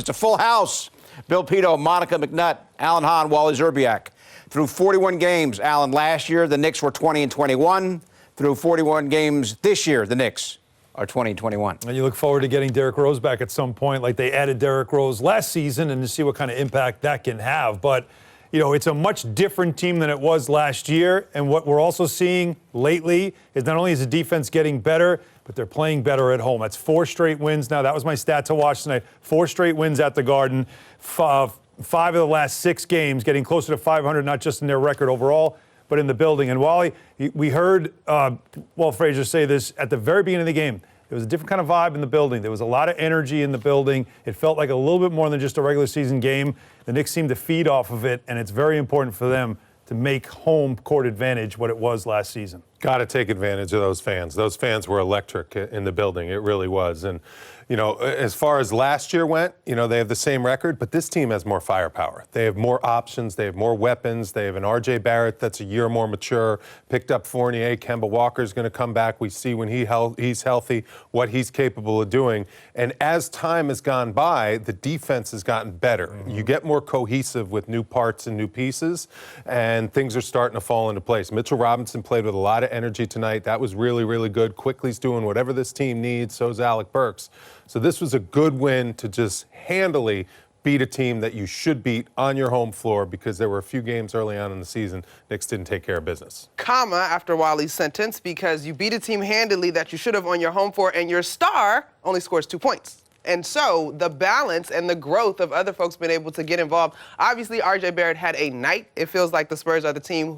It's a full house. Bill Pito, Monica McNutt, Alan Hahn, Wally Zerbiak. Through 41 games, Alan, last year, the Knicks were 20-21. Through 41 games this year, the Knicks are 20-21. And you look forward to getting Derrick Rose back at some point, like they added Derrick Rose last season, and to see what kind of impact that can have. But, you know, it's a much different team than it was last year. And what we're also seeing lately is not only is the defense getting better, but they're playing better at home. That's 4 straight wins now. That was my stat to watch tonight. 4 straight wins at the Garden. 5 of the last 6 games, getting closer to 500, not just in their record overall, but in the building. And Wally, we heard Walt Frazier say this at the very beginning of the game. There was a different kind of vibe in the building. There was a lot of energy in the building. It felt like a little bit more than just a regular season game. The Knicks seemed to feed off of it, and it's very important for them to make home court advantage what it was last season. Got to take advantage of those fans. Those fans were electric in the building. It really was. And, you know, as far as last year went, you know, they have the same record, but this team has more firepower. They have more options. They have more weapons. They have an RJ Barrett that's a year more mature, picked up Fournier. Kemba Walker's going to come back. We see when he's healthy what he's capable of doing. And as time has gone by, the defense has gotten better. Mm-hmm. You get more cohesive with new parts and new pieces, and things are starting to fall into place. Mitchell Robinson played with a lot of energy tonight. That was really, really good. Quickly's doing whatever this team needs. So is Alec Burks. So this was a good win to just handily beat a team that you should beat on your home floor, because there were a few games early on in the season Knicks didn't take care of business. Comma after Wally's sentence, because you beat a team handily that you should have on your home floor, and your star only scores 2 points. And so the balance and the growth of other folks being able to get involved. Obviously, RJ Barrett had a night. It feels like the Spurs are the team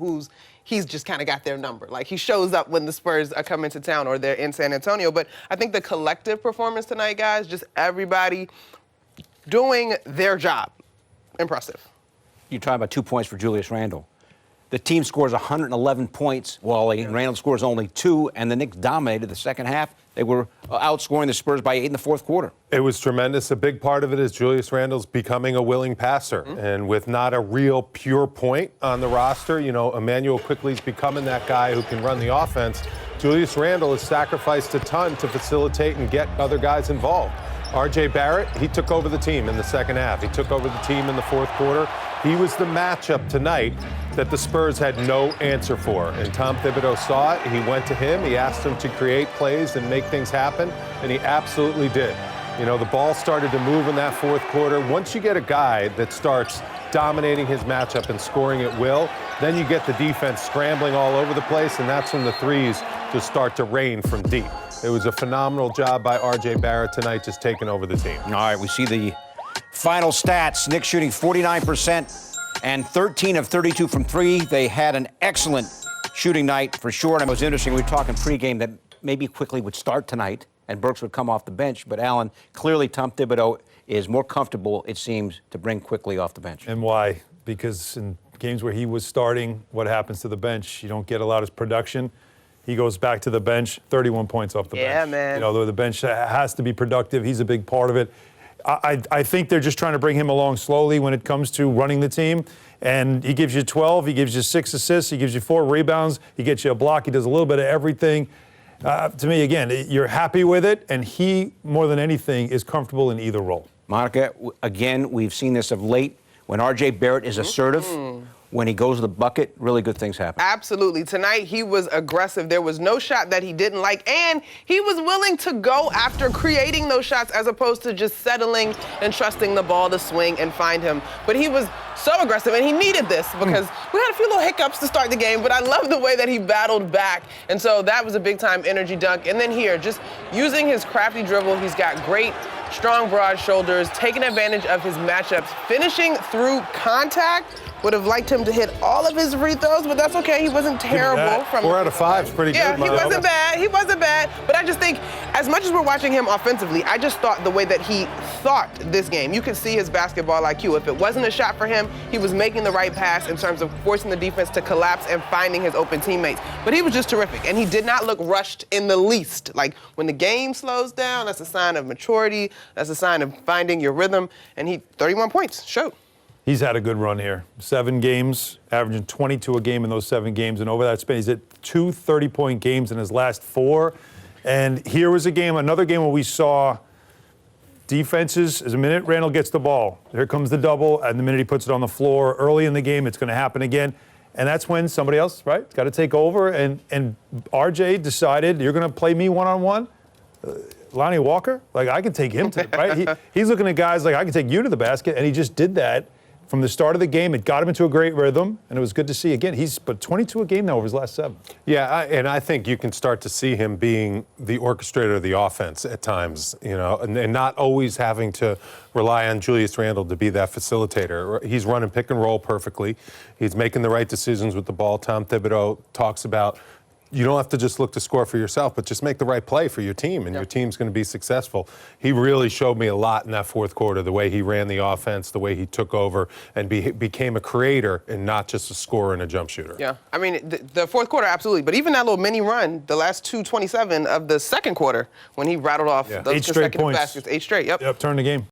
he's just kind of got their number. Like, he shows up when the Spurs are coming to town or they're in San Antonio. But I think the collective performance tonight, guys, just everybody doing their job. Impressive. You're talking about 2 points for Julius Randle. The team scores 111 points, Wally, and Randle scores only 2, and the Knicks dominated the second half. They were outscoring the Spurs by 8 in the fourth quarter. It was tremendous. A big part of it is Julius Randle's becoming a willing passer. Mm-hmm. And with not a real pure point on the roster, you know, Emmanuel Quickley's becoming that guy who can run the offense. Julius Randle has sacrificed a ton to facilitate and get other guys involved. RJ Barrett, he took over the team in the second half. He took over the team in the fourth quarter. He was the matchup tonight that the Spurs had no answer for. And Tom Thibodeau saw it. He went to him. He asked him to create plays and make things happen, and he absolutely did. You know, the ball started to move in that fourth quarter. Once you get a guy that starts dominating his matchup and scoring at will, then you get the defense scrambling all over the place, and that's when the threes just start to rain from deep. It was a phenomenal job by RJ Barrett tonight, just taking over the team. All right, we see the final stats. Knicks shooting 49% and 13 of 32 from 3. They had an excellent shooting night for sure. And it was interesting, we were talking pregame that maybe Quickly would start tonight and Burks would come off the bench. But, Alan, clearly Tom Thibodeau is more comfortable, it seems, to bring Quickly off the bench. And why? Because in games where he was starting, what happens to the bench? You don't get a lot of production. He goes back to the bench, 31 points off the bench. Yeah, man. You know, the bench has to be productive. He's a big part of it. I think they're just trying to bring him along slowly when it comes to running the team. And he gives you 12, he gives you 6 assists, he gives you 4 rebounds, he gets you a block, he does a little bit of everything. To me, again, you're happy with it, and he, more than anything, is comfortable in either role. Monica, again, we've seen this of late. When RJ Barrett is assertive, when he goes to the bucket, really good things happen. Absolutely. Tonight, he was aggressive. There was no shot that he didn't like, and he was willing to go after creating those shots as opposed to just settling and trusting the ball to swing and find him. But he was so aggressive, and he needed this because we had a few little hiccups to start the game, but I love the way that he battled back. And so that was a big-time energy dunk. And then here, just using his crafty dribble, he's got great, strong, broad shoulders, taking advantage of his matchups, finishing through contact. Would have liked him to hit all of his free throws, but that's okay. He wasn't terrible. 4 out of 5 is pretty good. Yeah, he wasn't bad. He wasn't bad. But I just think, as much as we're watching him offensively, I just thought the way that he thought this game, you could see his basketball IQ. If it wasn't a shot for him, he was making the right pass in terms of forcing the defense to collapse and finding his open teammates. But he was just terrific, and he did not look rushed in the least. Like, when the game slows down, that's a sign of maturity. That's a sign of finding your rhythm. And he, 31 points, showed. He's had a good run here. 7 games, averaging 22 a game in those 7 games. And over that span, he's at 2 30-point games in his last 4. And here was a game, another game where we saw defenses, as the minute Randall gets the ball, here comes the double, and the minute he puts it on the floor early in the game, it's going to happen again. And that's when somebody else, right, got to take over. And RJ decided, you're going to play me one-on-one? Lonnie Walker? Like, I can take him to the, right? He's looking at guys like, I can take you to the basket, and he just did that. From the start of the game, it got him into a great rhythm, and it was good to see. Again, he's but 22 a game now over his last 7. Yeah, and I think you can start to see him being the orchestrator of the offense at times, you know, and not always having to rely on Julius Randle to be that facilitator. He's running pick and roll perfectly. He's making the right decisions with the ball. Tom Thibodeau talks about you don't have to just look to score for yourself, but just make the right play for your team, and your team's going to be successful. He really showed me a lot in that fourth quarter, the way he ran the offense, the way he took over and became a creator and not just a scorer and a jump shooter. Yeah, I mean, the fourth quarter, absolutely. But even that little mini run, the last 2:27 of the second quarter, when he rattled off those 8 straight consecutive points. baskets, 8 straight, Yep, turned the game.